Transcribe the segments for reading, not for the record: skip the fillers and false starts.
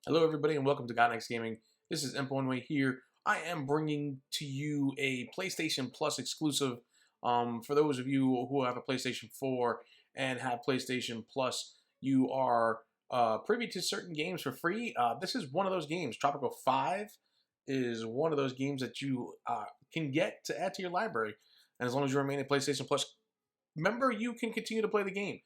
Hello, everybody, and welcome to God Next Gaming. This is Imp1Way here. I am bringing to you a PlayStation Plus exclusive. For those of you who have a PlayStation 4 and have PlayStation Plus, you are privy to certain games for free. This is one of those games. Tropico 5 is one of those games that you can get to add to your library. And as long as you remain a PlayStation Plus member, you can continue to play the game.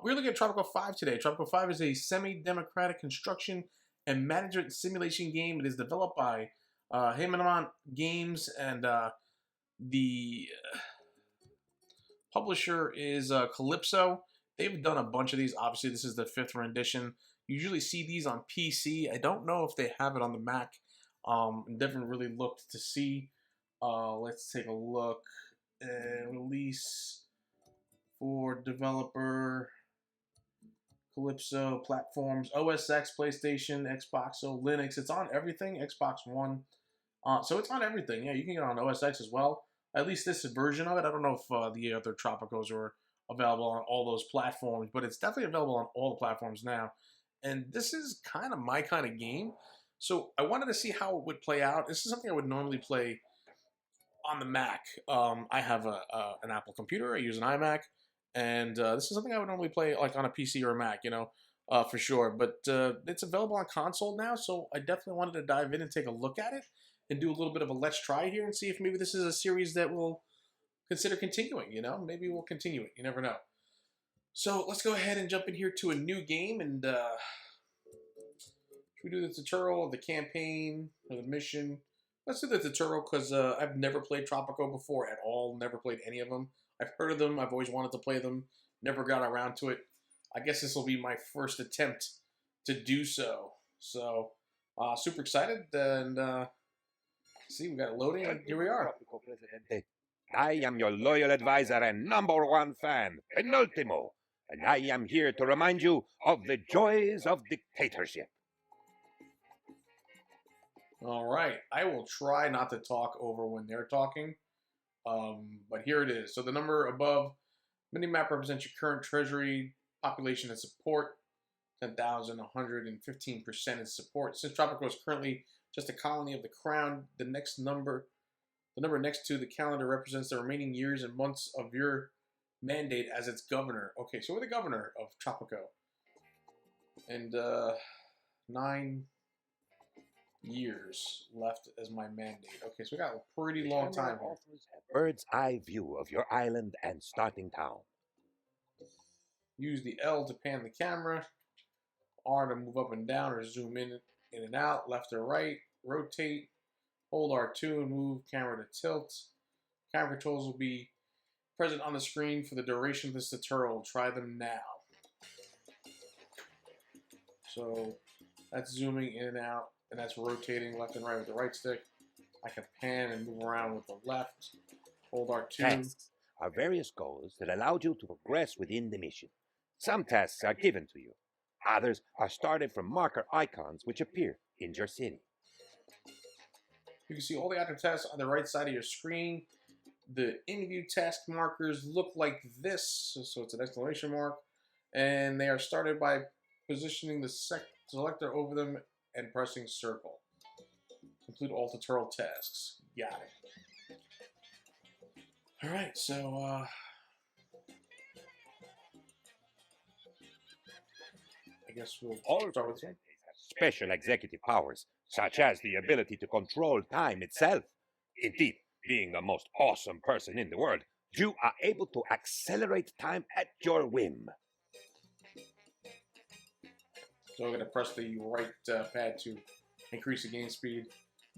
We're looking at Tropico 5 today. Tropico 5 is a semi-democratic construction and management simulation game. It is developed by Heyman Games, and the publisher is Calypso. They've done a bunch of these. Obviously, this is the 5th rendition. You usually see these on PC. I don't know if they have it on the Mac. Definitely really looked to see. Let's take a look. Release for developer Calypso platforms, OS X, PlayStation, Xbox, so Linux. It's on everything. Xbox One. So it's on everything. Yeah, you can get it on OS X as well. At least this version of it. I don't know if the other Tropicos are available on all those platforms, but it's definitely available on all the platforms now. And this is kind of my kind of game. So I wanted to see how it would play out. This is something I would normally play on the Mac. I have an Apple computer. I use an iMac. And this is something I would normally play like on a PC or a Mac, for sure. But it's available on console now, so I definitely wanted to dive in and take a look at it and do a little bit of a let's try here and see if maybe this is a series that we'll consider continuing, Maybe we'll continue it. You never know. So let's go ahead and jump in here to a new game. And should we do the tutorial, the campaign, or the mission? Let's do the tutorial because I've never played Tropico before at all. Never played any of them. I've heard of them. I've always wanted to play them. Never got around to it. I guess this will be my first attempt to do so. So, super excited. And see, we got it loading. And here we are. I am your loyal advisor and #1 fan, Penultimo, and I am here to remind you of the joys of dictatorship. All right. I will try not to talk over when they're talking. But here it is. So the number above, minimap represents your current treasury, population and support, 10,115% in support. Since Tropico is currently just a colony of the crown, the number next to the calendar represents the remaining years and months of your mandate as its governor. Okay, so we're the governor of Tropico. And 9 years left as my mandate. Okay, so we got a pretty long time here. Offers a bird's eye view of your island and starting town. Use the L to pan the camera, R to move up and down or zoom in and out, left or right, rotate, hold R2 and move camera to tilt. Camera controls will be present on the screen for the duration of this tutorial. Try them now. So that's zooming in and out, and that's rotating left and right with the right stick. I can pan and move around with the left. Hold R2. Tasks are various goals that allow you to progress within the mission. Some tasks are given to you. Others are started from marker icons which appear in your city. You can see all the active tasks on the right side of your screen. The in-view task markers look like this. So it's an exclamation mark. And they are started by positioning the selector over them and pressing circle. Complete all tutorial tasks. Got it. All right, so I guess we'll start with one. Special executive powers, such as the ability to control time itself. Indeed, being the most awesome person in the world, you are able to accelerate time at your whim. So I'm going to press the right pad to increase the game speed.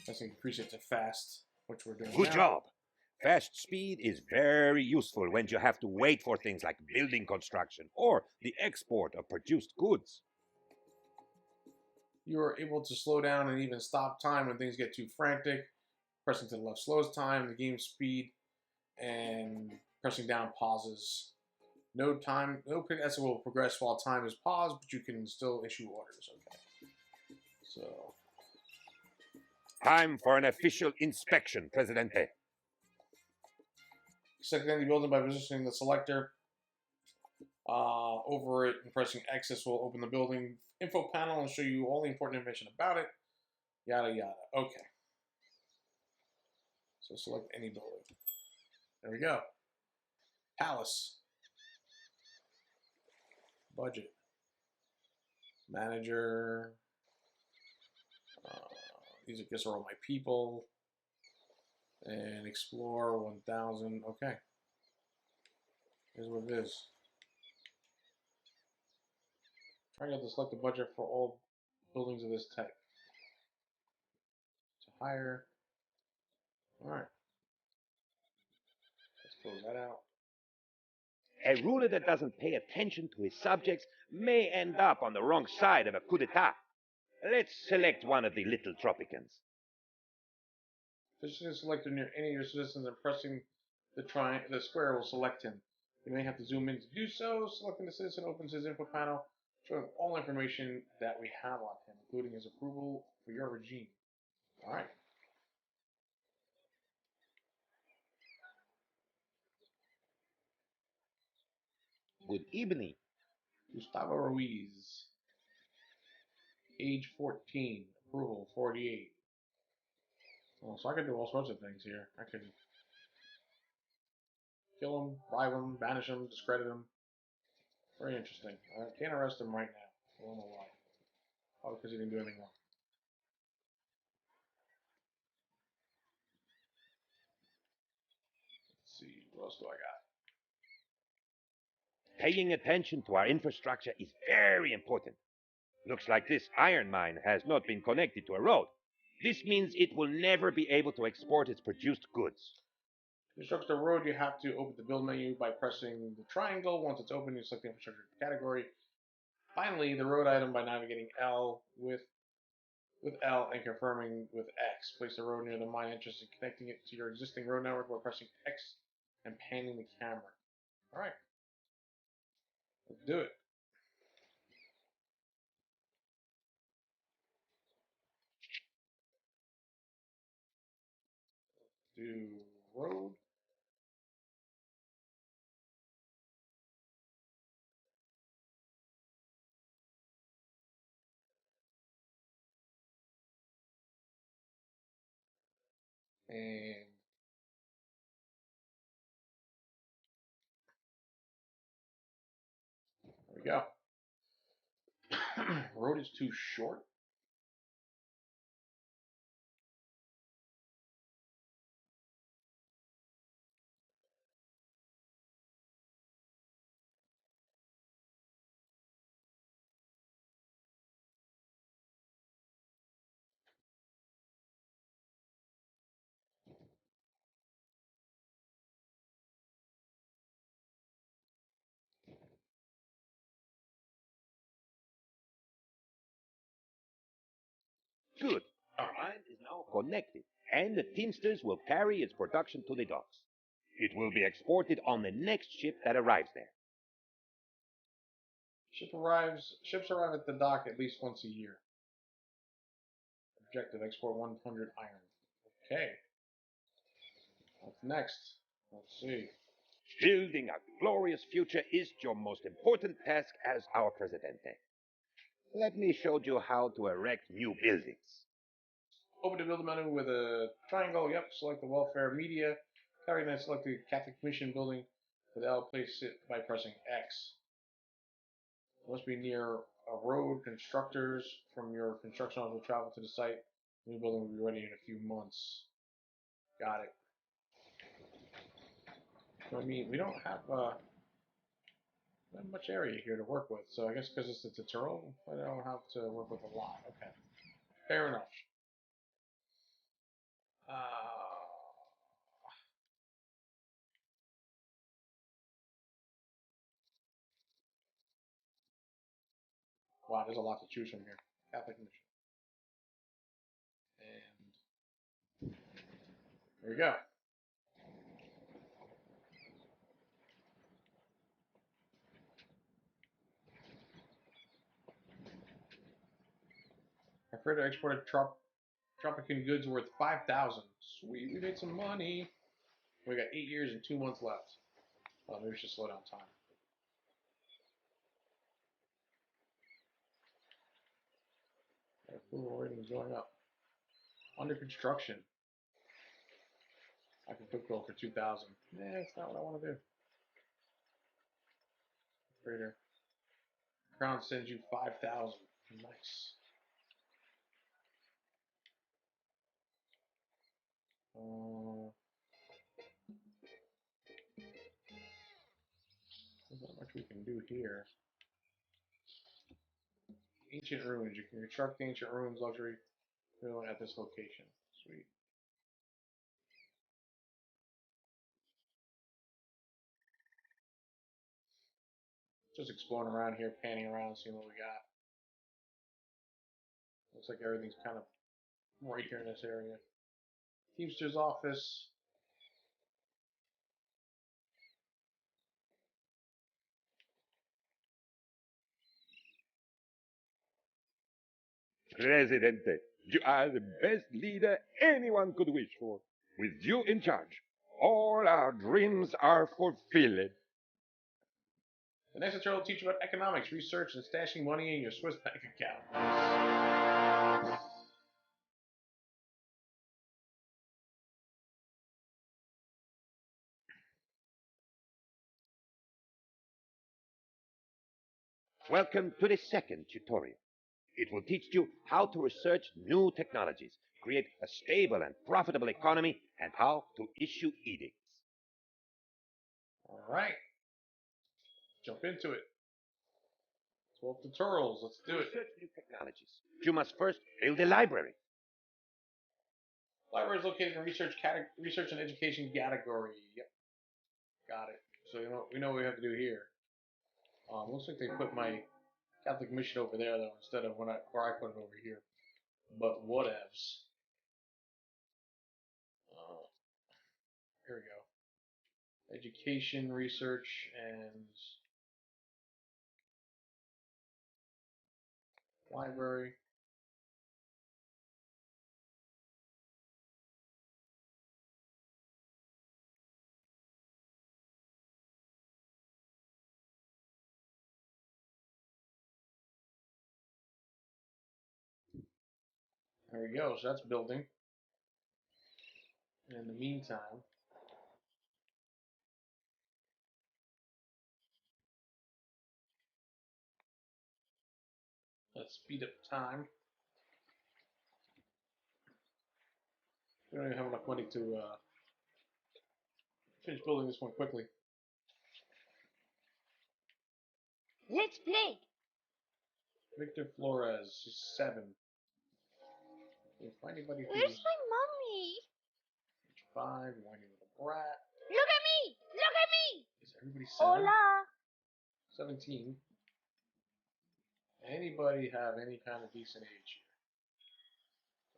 Let's increase it to fast, which we're doing Good now. job. Fast speed is very useful when you have to wait for things like building construction or the export of produced goods. You are able to slow down and even stop time when things get too frantic. Pressing to the left slows time, the game speed, and pressing down pauses. No PS4 will progress while time is paused, but you can still issue orders. Okay. So. Time for an official inspection, Presidente. Select any building by positioning the selector Over it and pressing X, this will open the building info panel and show you all the important information about it. Yada yada. Okay. So select any building. There we go. Palace. Budget. Manager. These, I guess, are all my people. And explore 1000. Okay. Here's what it is. Try to select the budget for all buildings of this type. To hire. Alright. Let's close that out. A ruler that doesn't pay attention to his subjects may end up on the wrong side of a coup d'etat. Let's select one of the little Tropicans. Position is selected near any of your citizens and pressing the square will select him. You may have to zoom in to do so. Selecting the citizen opens his info panel, showing all information that we have on him, including his approval for your regime. Alright. Good evening. Gustavo Ruiz. Age 14. Approval 48. Oh, so I could do all sorts of things here. I could kill him, bribe him, banish him, discredit him. Very interesting. I can't arrest him right now. I don't know why. Probably because he didn't do anything wrong. Let's see. What else do I got? Paying attention to our infrastructure is very important. Looks like this iron mine has not been connected to a road. This means it will never be able to export its produced goods. To construct the road, you have to open the build menu by pressing the triangle. Once it's open, you select the infrastructure category. Finally, the road item by navigating L with L and confirming with X. Place the road near the mine entrance and connecting it to your existing road network by pressing X and panning the camera. Alright. Let's do it. Do road. And there we go. Road is too short. Good. Our mine is now connected, and the Teamsters will carry its production to the docks. It will be exported on the next ship that arrives there. Ships arrive at the dock at least once a year. Objective: export 100 iron. Okay. What's next? Let's see. Building a glorious future is your most important task as our Presidente. Let me show you how to erect new buildings. Open the build menu with a triangle. Yep. Select the welfare media. Carry then select the Catholic Mission building. With L, place it by pressing X. It must be near a road. Constructors from your construction office will travel to the site. The new building will be ready in a few months. Got it. I mean, we don't have not much area here to work with, so I guess because it's a tutorial, I don't have to work with a lot. Okay, fair enough. Wow, there's a lot to choose from here. Catholic mission, and there we go. I further exported Tropican goods worth 5,000. Sweet, we made some money. We got 8 years and 2 months left. Maybe we should slow down time. Approval rating is going up. Under construction. I can quick roll for 2,000. That's not what I want to do. Trader. Crown sends you 5,000. Nice. There's not much we can do here. Ancient ruins. You can construct ancient ruins luxury at this location. Sweet. Just exploring around here, panning around, seeing what we got. Looks like everything's kind of right here in this area. Teamster's office. Presidente, you are the best leader anyone could wish for. With you in charge, all our dreams are fulfilled. The next tutorial will teach you about economics, research, and stashing money in your Swiss bank account. Welcome to the second tutorial. It will teach you how to research new technologies, create a stable and profitable economy, and how to issue edicts. All right. Jump into it. 12 tutorials. Let's do it. Research new technologies. You must first build a library. Library is located in research and education category. Yep. Got it. So we know what we have to do here. Looks like they put my Catholic mission over there though, instead of where I put it over here. But whatevs. Here we go. Education, research, and library. There we go. So that's building. And in the meantime, let's speed up time. We don't even have enough money to finish building this one quickly. Let's play. Victor Flores, she's 7. If anybody who's Where's my mommy? 5, whiny little brat. Look at me! Look at me! Is everybody 7? Hola. 17. Anybody have any kind of decent age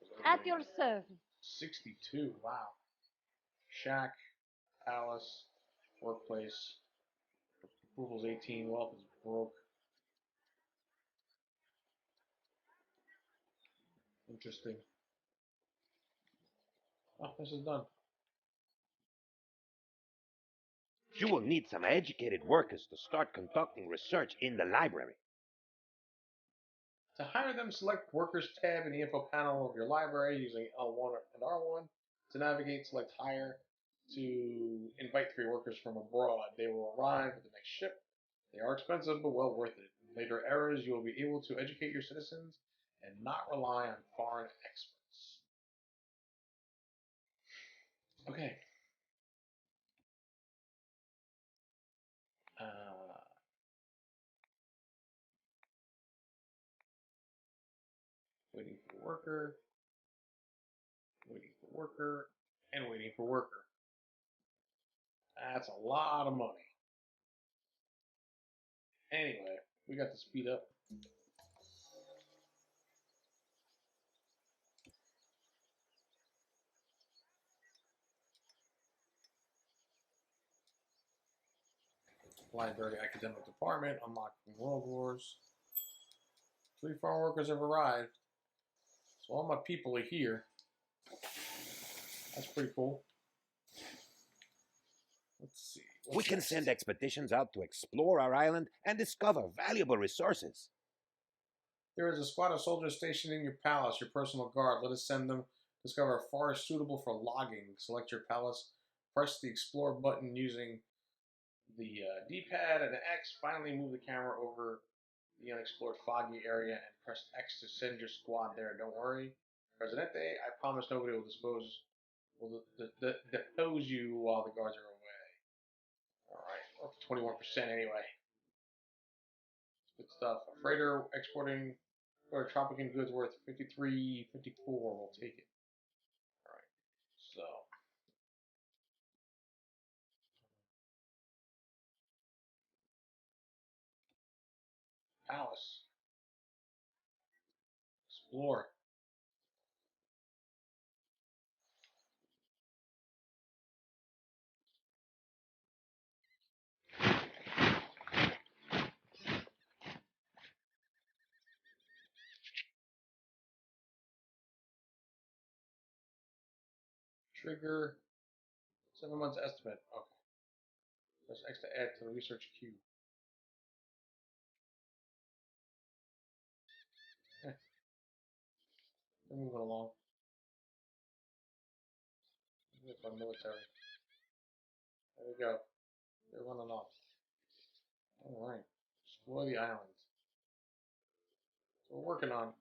here? At your service. 62. Wow. Shack, Palace, workplace. Approval's 18. Wealth is broke. Interesting. Oh, this is done. You will need some educated workers to start conducting research in the library. To hire them, select Workers tab in the info panel of your library using L1 and R1. To navigate, select Hire. To invite 3 workers from abroad. They will arrive with the next ship. They are expensive, but well worth it. In later eras, you will be able to educate your citizens and not rely on foreign experts. Okay. Waiting for worker, waiting for worker, and waiting for worker. That's a lot of money. Anyway, we got to speed up. Library Academic Department, unlocking World Wars. 3 farm workers have arrived. So all my people are here. That's pretty cool. Let's see. We can send expeditions out to explore our island and discover valuable resources. There is a squad of soldiers stationed in your palace, your personal guard. Let us send them. Discover a forest suitable for logging. Select your palace. Press the explore button using the D-pad and X. Finally move the camera over the unexplored foggy area and press X to send your squad there. Don't worry, Presidente, I promise nobody will depose you while the guards are away. Alright, we're up to 21% anyway. Good stuff. A freighter exporting or Tropican goods worth 53, 54. We'll take it. Alright, so. Palace. Explore. Trigger. 7 months estimate. Okay. Press X to add to the research queue. They're moving along. Look our military. There we go. They're running off. Alright. Explore the islands. So we're working on.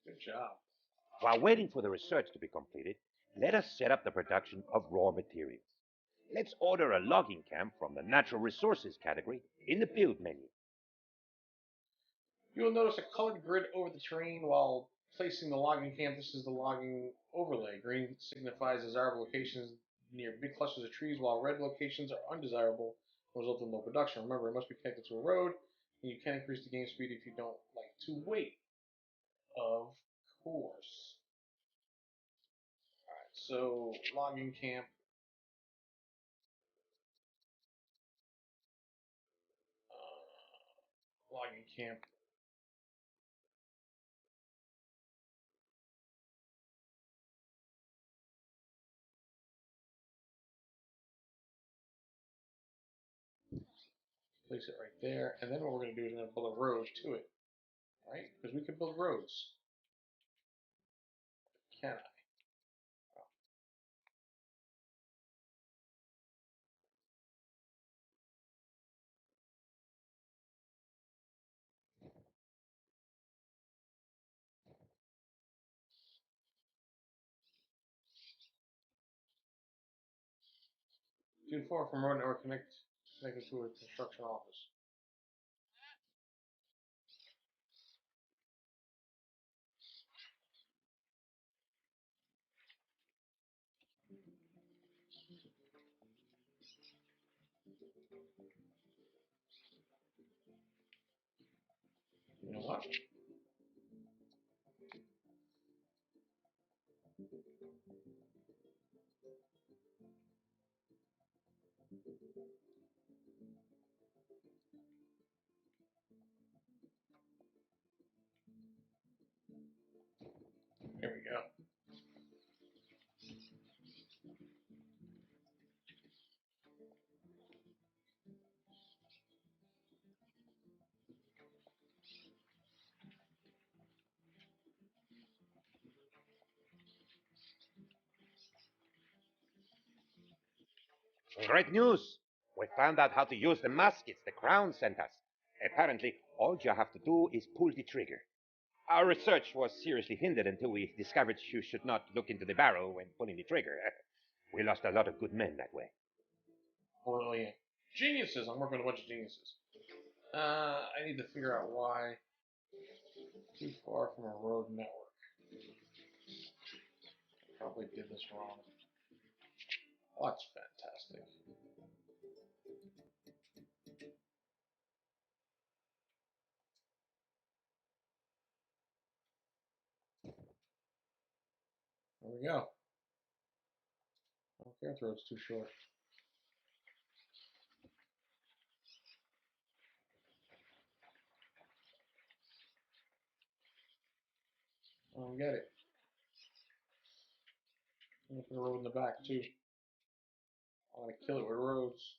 Good job. While waiting for the research to be completed, let us set up the production of raw materials. Let's order a logging camp from the natural resources category in the build menu. You will notice a colored grid over the terrain while placing the logging camp. This is the logging overlay. Green signifies desirable locations near big clusters of trees, while red locations are undesirable and result in low production. Remember, it must be connected to a road, and you can increase the game speed if you don't like to wait. Of course. Alright, so logging camp. Logging camp. Place it right there, and then what we're going to do is we're going to build a road to it, right? Because we can build roads. Can I? Oh. Too far from road network connected to a construction office. You know what? Here we go. Great news! We found out how to use the muskets the crown sent us. Apparently, all you have to do is pull the trigger. Our research was seriously hindered until we discovered you should not look into the barrel when pulling the trigger. We lost a lot of good men that way. Oh yeah, geniuses. I'm working with a bunch of geniuses. I need to figure out why. Too far from a road network. Probably did this wrong. Oh, that's fantastic. There we go. I don't care if the road's too short. I don't get it. I'm gonna put a road in the back too. I'm gonna kill it with roads.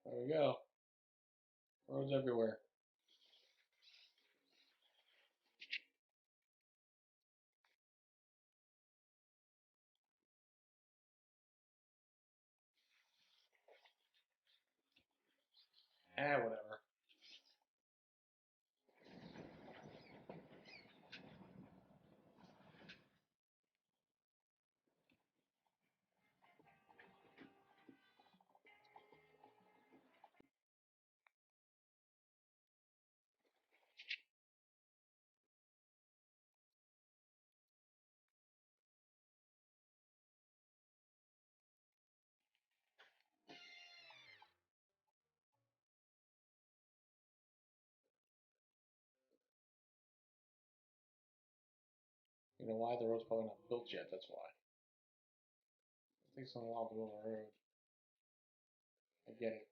There we go. Roads everywhere. Whatever. You know why? The road's probably not built yet, that's why. It takes a while to build a road. I get it.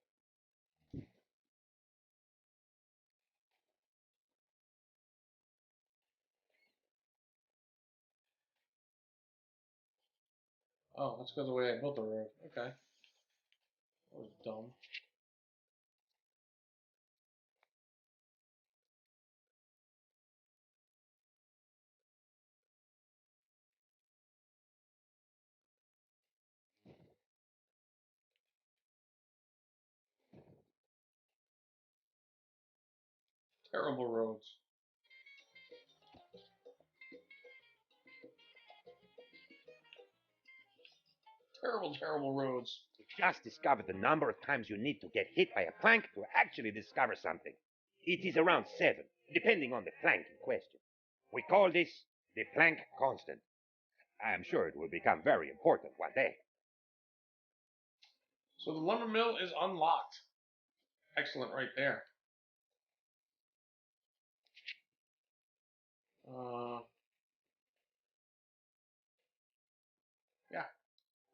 Oh, that's because of the way I built the road. Okay. That was dumb. Terrible roads. Terrible, terrible roads. We just discovered the number of times you need to get hit by a plank to actually discover something. It is around 7, depending on the plank in question. We call this the plank constant. I am sure it will become very important one day. So the lumber mill is unlocked. Excellent right there. Yeah.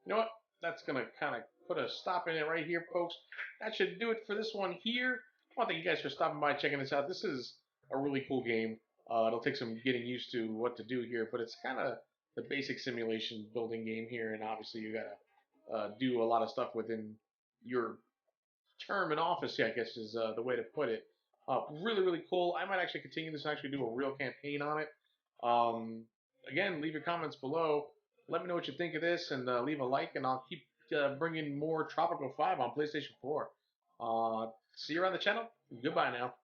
You know what? That's going to kind of put a stop in it right here, folks. That should do it for this one here. I want to thank you guys for stopping by, checking this out. This is a really cool game. It'll take some getting used to what to do here, but it's kind of the basic simulation building game here, and obviously you got to do a lot of stuff within your term in office, yeah, I guess is the way to put it. Really, really cool. I might actually continue this and actually do a real campaign on it. Again, leave your comments below. Let me know what you think of this, and leave a like, and I'll keep bringing more Tropico 5 on PlayStation 4. See you around the channel. Goodbye now.